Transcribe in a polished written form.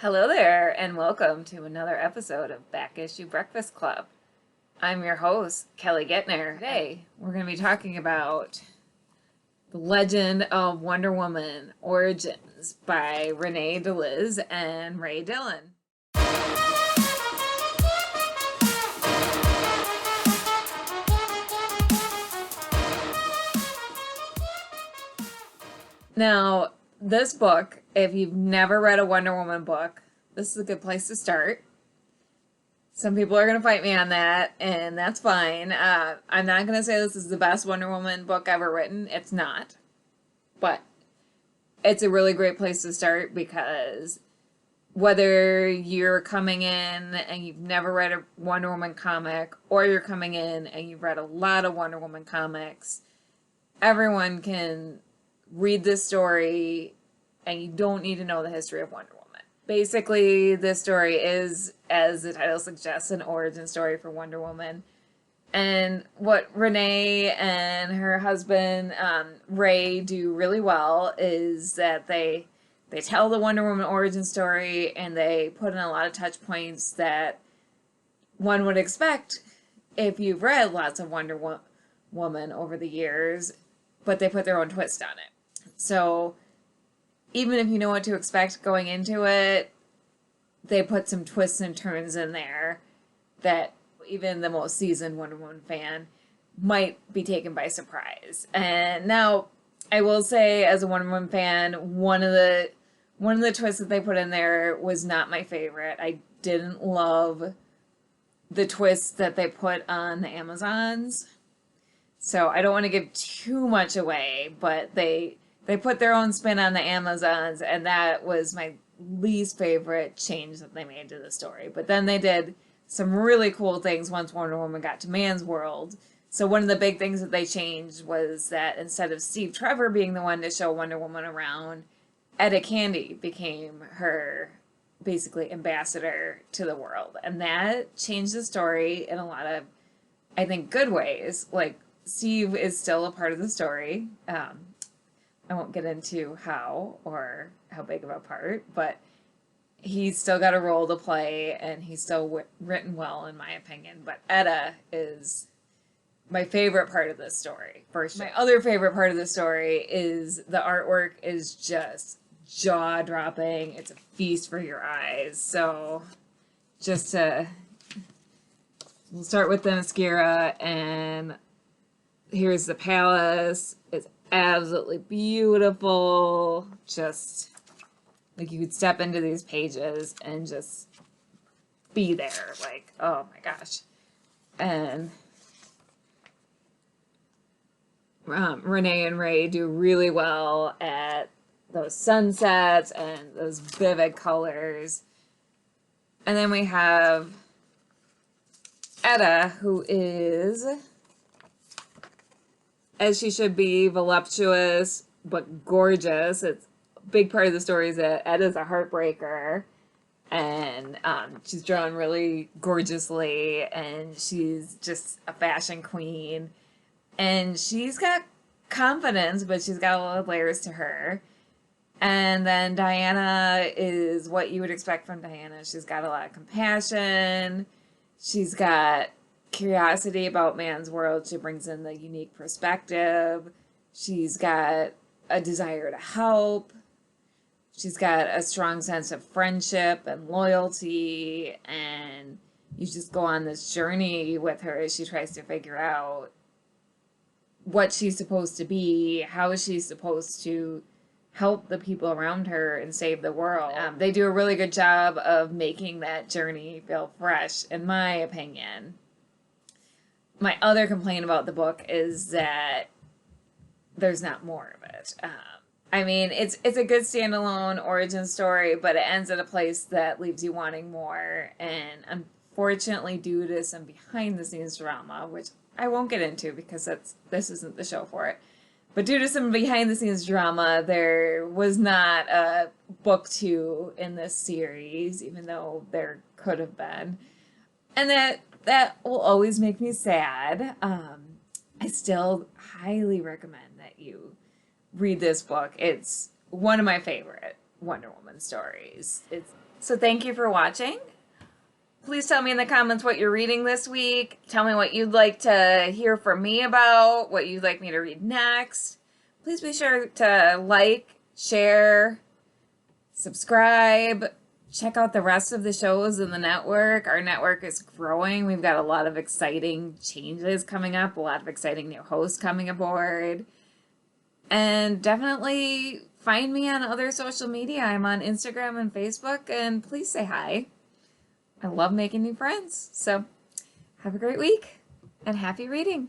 Hello there, and welcome to another episode of Back Issue Breakfast Club. I'm your host, Kelly Guentner. Today, we're going to be talking about The Legend of Wonder Woman Origins by Renae and Ray Dillon. Now, this book, if you've never read a Wonder Woman book, this is a good place to start. Some people are going to fight me on that, and that's fine. I'm not going to say this is the best Wonder Woman book ever written. It's not. But it's a really great place to start because whether you're coming in and you've never read a Wonder Woman comic, or you're coming in and you've read a lot of Wonder Woman comics, everyone can read this story, and you don't need to know the history of Wonder Woman. Basically, this story is, as the title suggests, an origin story for Wonder Woman. And what Renae and her husband, Ray, do really well is that they tell the Wonder Woman origin story, and they put in a lot of touch points that one would expect if you've read lots of Wonder Woman over the years, but they put their own twist on it. So even if you know what to expect going into it, they put some twists and turns in there that even the most seasoned Wonder Woman fan might be taken by surprise. And now, I will say, as a Wonder Woman fan, one of the twists that they put in there was not my favorite. I didn't love the twist that they put on the Amazons. So I don't want to give too much away, but they put their own spin on the Amazons, and that was my least favorite change that they made to the story. But then they did some really cool things once Wonder Woman got to Man's World. So one of the big things that they changed was that instead of Steve Trevor being the one to show Wonder Woman around, Etta Candy became her, basically, ambassador to the world. And that changed the story in a lot of, I think, good ways. Like, Steve is still a part of the story. I won't get into how or how big of a part, but he's still got a role to play, and he's still written well, in my opinion. But Etta is my favorite part of this story, for sure. My other favorite part of the story is the artwork is just jaw-dropping. It's a feast for your eyes. So we'll start with the mascara, and here's the palace. It's absolutely beautiful. Just like you could step into these pages and just be there. Like, oh my gosh. And Renae and Ray do really well at those sunsets and those vivid colors. And then we have Etta, who is, as she should be, voluptuous but gorgeous. It's a big part of the story is that Etta's a heartbreaker, and she's drawn really gorgeously, and she's just a fashion queen, and she's got confidence, but she's got a lot of layers to her. And then Diana is what you would expect from Diana. She's got a lot of compassion. She's got curiosity about Man's World. She brings in the unique perspective. She's got a desire to help. She's got a strong sense of friendship and loyalty, and you just go on this journey with her as she tries to figure out what she's supposed to be, how she's supposed to help the people around her and save the world. They do a really good job of making that journey feel fresh, in my opinion. My other complaint about the book is that there's not more of it. I mean, it's a good standalone origin story, but it ends at a place that leaves you wanting more. And unfortunately, due to some behind-the-scenes drama, which I won't get into because this isn't the show for it, but due to some behind-the-scenes drama, there was not a book 2 in this series, even though there could have been. And that will always make me sad. I still highly recommend that you read this book. It's one of my favorite Wonder Woman stories. So thank you for watching. Please tell me in the comments what you're reading this week. Tell me what you'd like to hear from me about, what you'd like me to read next. Please be sure to like, share, subscribe. Check out the rest of the shows in the network. Our network is growing. We've got a lot of exciting changes coming up, a lot of exciting new hosts coming aboard. And definitely find me on other social media. I'm on Instagram and Facebook, and please say hi. I love making new friends. So have a great week and happy reading.